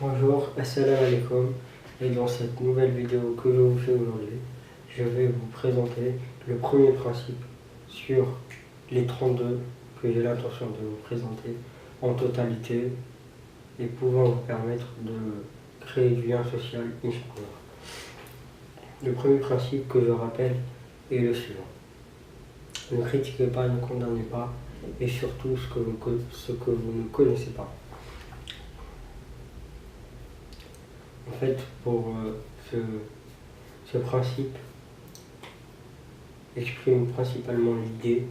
Bonjour, assalamu alaikum, et dans cette nouvelle vidéo que je vous fais aujourd'hui, je vais vous présenter le premier principe sur les 32 que j'ai l'intention de vous présenter en totalité et pouvant vous permettre de créer du lien social, Inch'Allah. Le premier principe que je rappelle est le suivant. Ne critiquez pas, ne condamnez pas, et surtout ce que vous ne connaissez pas. En fait, pour ce principe exprime principalement l'idée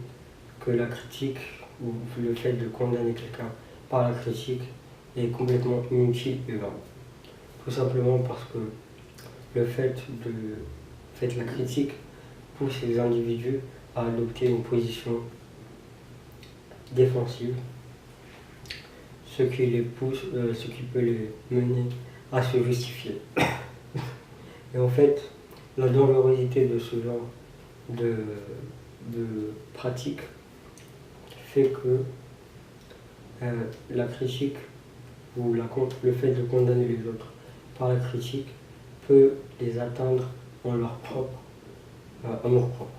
que la critique ou le fait de condamner quelqu'un par la critique est complètement inutile et vain. Tout simplement parce que le fait de la critique pousse les individus à adopter une position défensive, ce qui peut les mener à se justifier. Et en fait, la dangerosité de ce genre de pratique fait que la critique ou le fait de condamner les autres par la critique peut les atteindre en leur propre amour-propre.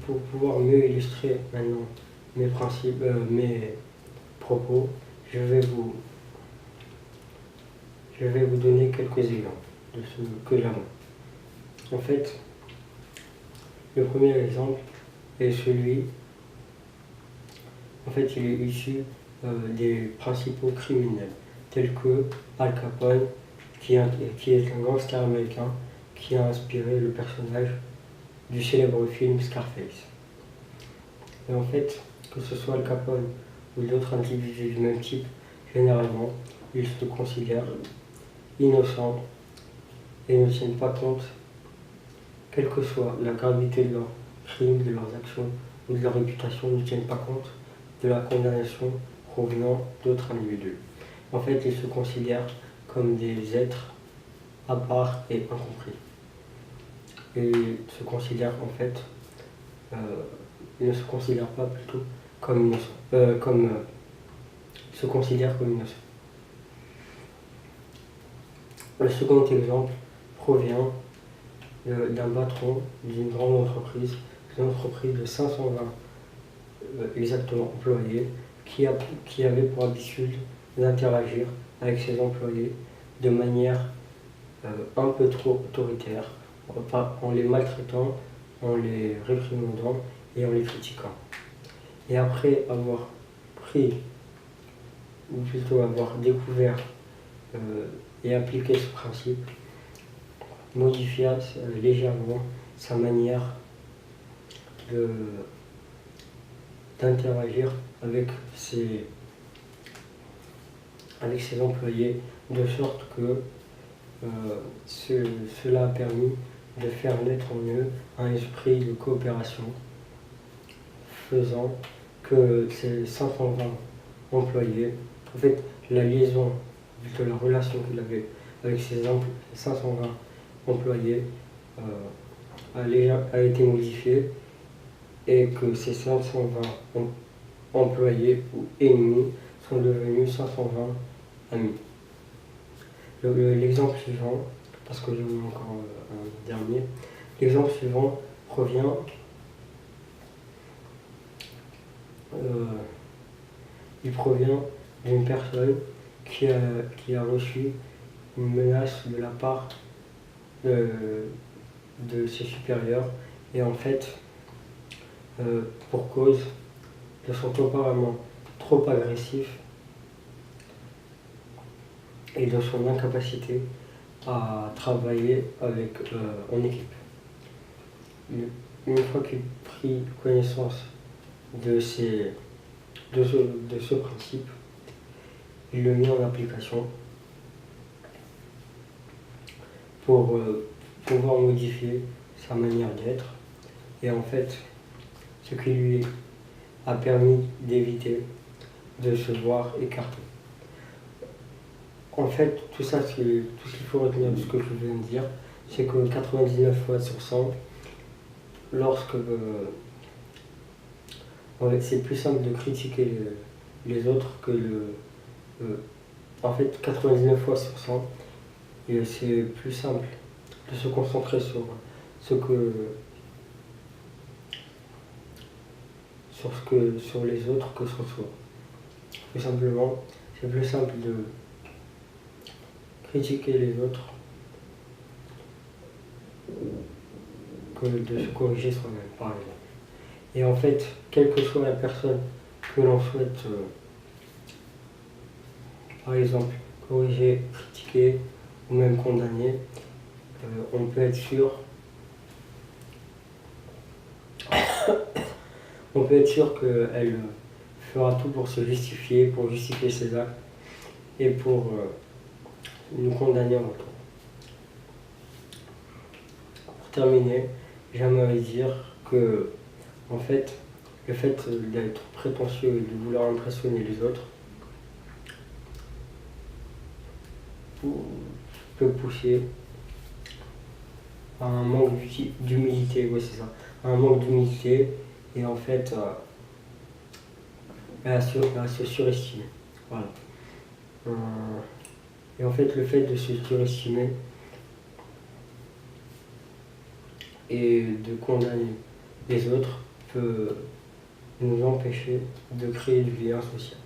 Pour pouvoir mieux illustrer maintenant mes principes, mes propos, je vais vous donner quelques exemples de ce que j'aime. En fait, le premier exemple est celui, en fait, il est issu des principaux criminels, tels que Al Capone, qui est un gangster américain qui a inspiré le personnage du célèbre film Scarface. Et en fait, que ce soit Al Capone ou d'autres individus du même type, généralement, ils se considèrent innocents et ne tiennent pas compte, quelle que soit la gravité de leurs crimes, de leurs actions ou de leur réputation, ne tiennent pas compte de la condamnation provenant d'autres individus. En fait, ils se considèrent comme des êtres à part et incompris. Et se considèrent en fait, ils ne se considèrent pas plutôt comme innocents, se considèrent comme innocents. Le second exemple provient d'un patron d'une grande entreprise, une entreprise de 520 exactement employés, qui avait pour habitude d'interagir avec ses employés de manière un peu trop autoritaire, en les maltraitant, en les réprimandant et en les critiquant. Et après avoir ou plutôt avoir découvert et appliqué ce principe, modifia légèrement sa manière d'interagir avec ses employés, de sorte que cela a permis de faire naître en eux un esprit de coopération, faisant que ces 520 employés, en fait, la liaison de la relation qu'il avait avec ces 520 employés a été modifiée, et que ces 520 employés ou ennemis sont devenus 520 amis. L'exemple suivant, parce que je vous ai encore un dernier, l'exemple suivant provient d'une personne qui a reçu une menace de la part de ses supérieurs, et en fait, pour cause de son tempérament trop agressif et de son incapacité à travailler en équipe. Une fois qu'il prit connaissance de ce principe, il le mit en application pour pouvoir modifier sa manière d'être, et en fait, ce qui lui a permis d'éviter de se voir écarté. En fait, tout ce qu'il faut retenir de ce que je viens de dire, c'est que 99 fois sur 100, lorsque En fait, c'est plus simple de critiquer les autres que en fait, 99 fois sur 100. Et c'est plus simple de se concentrer sur sur les autres que sur soi. Tout simplement, c'est plus simple de critiquer les autres que de se corriger soi-même, par exemple. Et en fait, quelle que soit la personne que l'on souhaite, par exemple, corriger, critiquer ou même condamner, on peut être sûr qu'elle fera tout pour se justifier, pour justifier ses actes et pour nous condamner en retour. Pour terminer, j'aimerais dire que, en fait, le fait d'être prétentieux et de vouloir impressionner les autres peut pousser à un manque d'humilité, ouais, c'est ça, à un manque d'humilité et en fait à se surestimer. Voilà. Et en fait, le fait de se surestimer et de condamner les autres peut nous empêcher de créer du lien social.